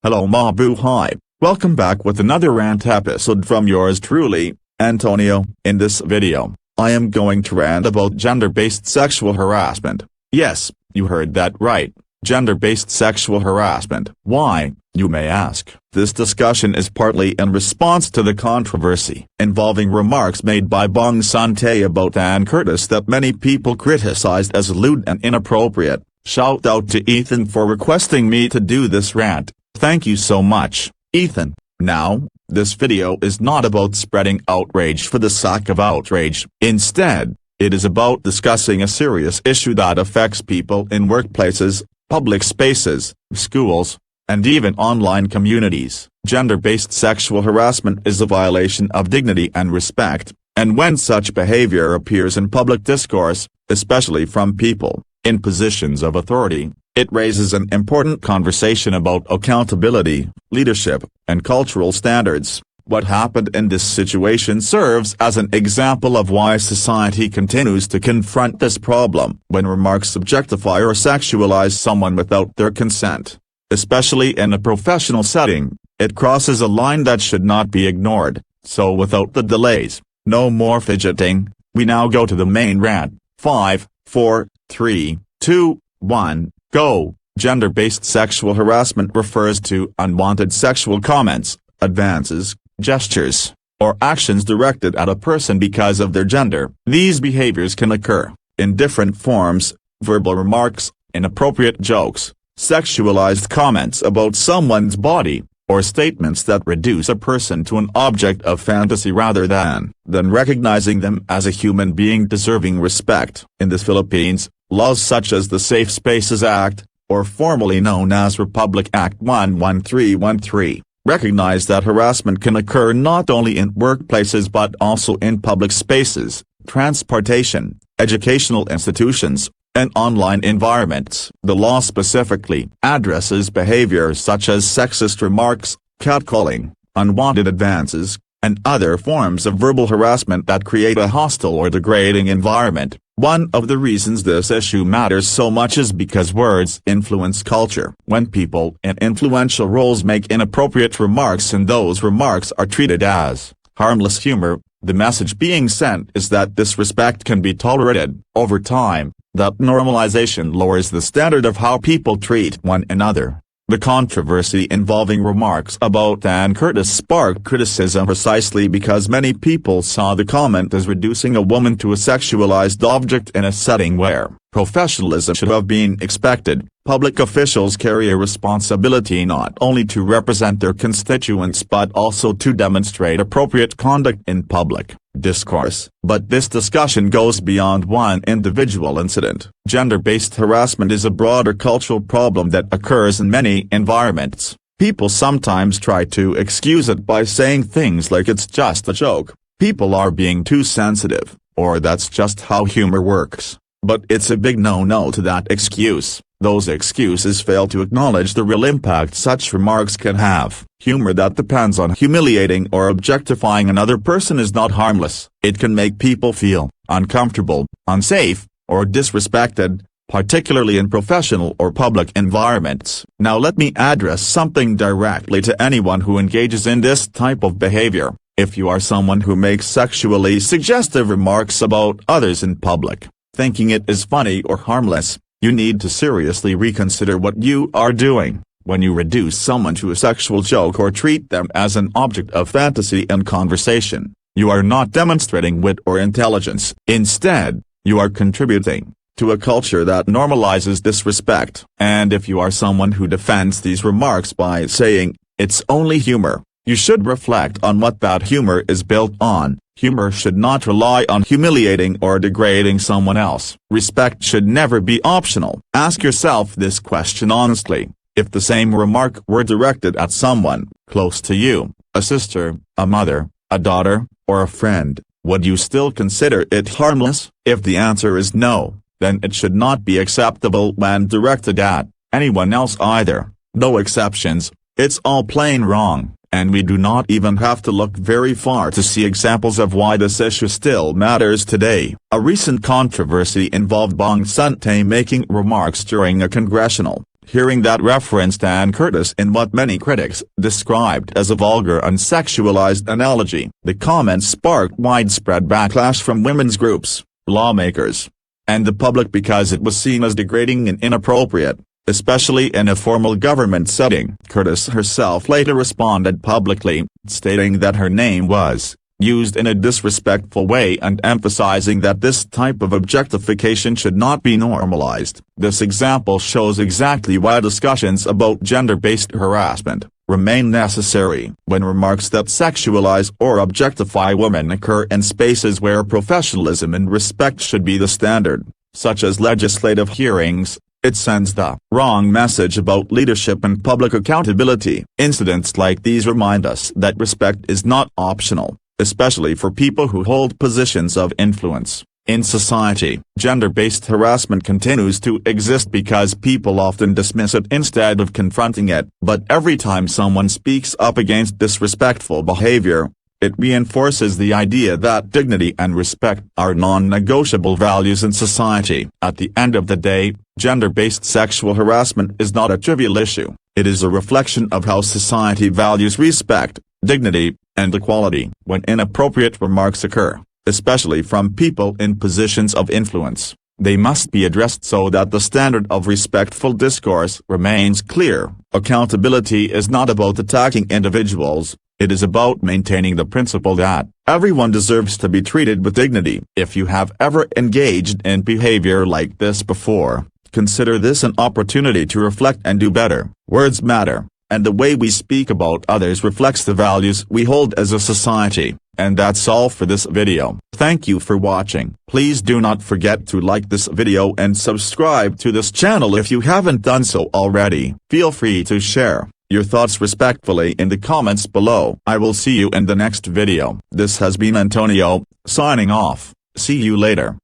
Hello Mabuhay, welcome back with another rant episode from yours truly, Antonio. In this video, I am going to rant about gender-based sexual harassment. Yes, you heard that right, gender-based sexual harassment. Why, you may ask? This discussion is partly in response to the controversy involving remarks made by Bong Suntay about Ann Curtis that many people criticized as lewd and inappropriate. Shout out to Ethan for requesting me to do this rant. Thank you so much, Ethan. Now, this video is not about spreading outrage for the sake of outrage. Instead, it is about discussing a serious issue that affects people in workplaces, public spaces, schools, and even online communities. Gender-based sexual harassment is a violation of dignity and respect, and when such behavior appears in public discourse, especially from people in positions of authority, it raises an important conversation about accountability, leadership, and cultural standards. What happened in this situation serves as an example of why society continues to confront this problem. When remarks objectify or sexualize someone without their consent, especially in a professional setting, it crosses a line that should not be ignored. So without the delays, no more fidgeting, we now go to the main rant. 5, 4, 3, 2, 1. Go. Gender-based sexual harassment refers to unwanted sexual comments, advances, gestures, or actions directed at a person because of their gender. These behaviors can occur in different forms: verbal remarks, inappropriate jokes, sexualized comments about someone's body, or statements that reduce a person to an object of fantasy rather than recognizing them as a human being deserving respect. In the Philippines, laws such as the Safe Spaces Act, or formerly known as Republic Act 11313, recognize that harassment can occur not only in workplaces but also in public spaces, transportation, educational institutions, and online environments. The law specifically addresses behaviors such as sexist remarks, catcalling, unwanted advances, and other forms of verbal harassment that create a hostile or degrading environment. One of the reasons this issue matters so much is because words influence culture. When people in influential roles make inappropriate remarks and those remarks are treated as harmless humor, the message being sent is that disrespect can be tolerated. Over time, that normalization lowers the standard of how people treat one another. The controversy involving remarks about Ann Curtis sparked criticism precisely because many people saw the comment as reducing a woman to a sexualized object in a setting where professionalism should have been expected. Public officials carry a responsibility not only to represent their constituents but also to demonstrate appropriate conduct in public discourse. But this discussion goes beyond one individual incident. Gender-based harassment is a broader cultural problem that occurs in many environments. People sometimes try to excuse it by saying things like it's just a joke, people are being too sensitive, or that's just how humor works. But it's a big no-no to that excuse. Those excuses fail to acknowledge the real impact such remarks can have. Humor that depends on humiliating or objectifying another person is not harmless. It can make people feel uncomfortable, unsafe, or disrespected, particularly in professional or public environments. Now let me address something directly to anyone who engages in this type of behavior. If you are someone who makes sexually suggestive remarks about others in public, thinking it is funny or harmless, you need to seriously reconsider what you are doing. When you reduce someone to a sexual joke or treat them as an object of fantasy in conversation, you are not demonstrating wit or intelligence. Instead, you are contributing to a culture that normalizes disrespect. And if you are someone who defends these remarks by saying, "It's only humor," you should reflect on what that humor is built on. Humor should not rely on humiliating or degrading someone else. Respect should never be optional. Ask yourself this question honestly: if the same remark were directed at someone close to you, a sister, a mother, a daughter, or a friend, would you still consider it harmless? If the answer is no, then it should not be acceptable when directed at anyone else either. No exceptions, it's all plain wrong. And we do not even have to look very far to see examples of why this issue still matters today. A recent controversy involved Bong Suntay making remarks during a congressional Hearing that referenced Ann Curtis in what many critics described as a vulgar and sexualized analogy, the comments sparked widespread backlash from women's groups, lawmakers, and the public because it was seen as degrading and inappropriate, especially in a formal government setting. Curtis herself later responded publicly, stating that her name was used in a disrespectful way and emphasizing that this type of objectification should not be normalized. This example shows exactly why discussions about gender-based harassment remain necessary when remarks that sexualize or objectify women occur in spaces where professionalism and respect should be the standard, such as legislative hearings. It sends the wrong message about leadership and public accountability. Incidents like these remind us that respect is not optional, especially for people who hold positions of influence in society. Gender-based harassment continues to exist because people often dismiss it instead of confronting it. But every time someone speaks up against disrespectful behavior, it reinforces the idea that dignity and respect are non-negotiable values in society. At the end of the day, gender-based sexual harassment is not a trivial issue. It is a reflection of how society values respect, dignity, and equality. When inappropriate remarks occur, especially from people in positions of influence, they must be addressed so that the standard of respectful discourse remains clear. Accountability is not about attacking individuals, it is about maintaining the principle that everyone deserves to be treated with dignity. If you have ever engaged in behavior like this before, consider this an opportunity to reflect and do better. Words matter, and the way we speak about others reflects the values we hold as a society. And that's all for this video. Thank you for watching. Please do not forget to like this video and subscribe to this channel if you haven't done so already. Feel free to share your thoughts respectfully in the comments below. I will see you in the next video. This has been Antonio, signing off. See you later.